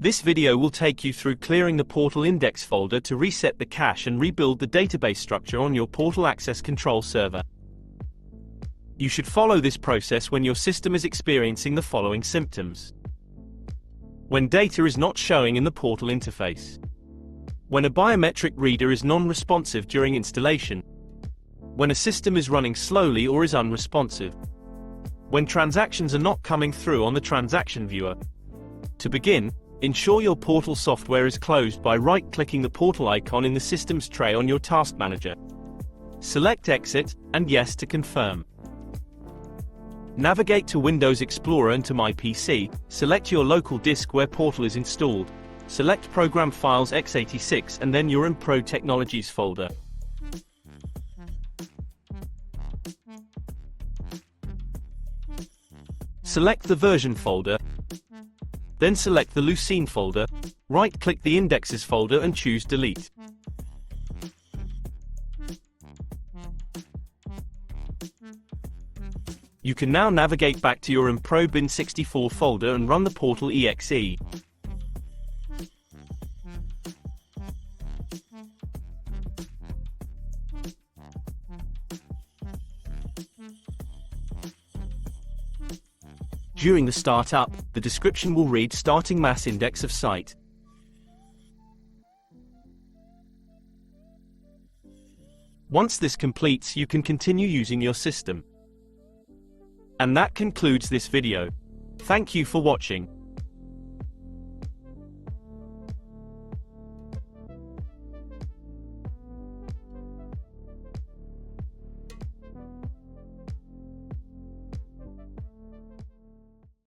This video will take you through clearing the portal index folder to reset the cache and rebuild the database structure on your portal access control server. You should follow this process when your system is experiencing the following symptoms. When data is not showing in the portal interface. When a biometric reader is non-responsive during installation. When a system is running slowly or is unresponsive. When transactions are not coming through on the transaction viewer. To begin, ensure your portal software is closed by right-clicking the portal icon in the Systems tray on your Task Manager. Select Exit, and Yes to confirm. Navigate to Windows Explorer and to My PC, select your local disk where Portal is installed, select Program Files x86 and then your Impro Technologies folder. Select the Version folder, then select the Lucene folder, right-click the Indexes folder and choose Delete. You can now navigate back to your Impro Bin64 folder and run the Portal exe. During the startup, the description will read Starting Mass Index of Site. Once this completes, you can continue using your system. And that concludes this video. Thank you for watching.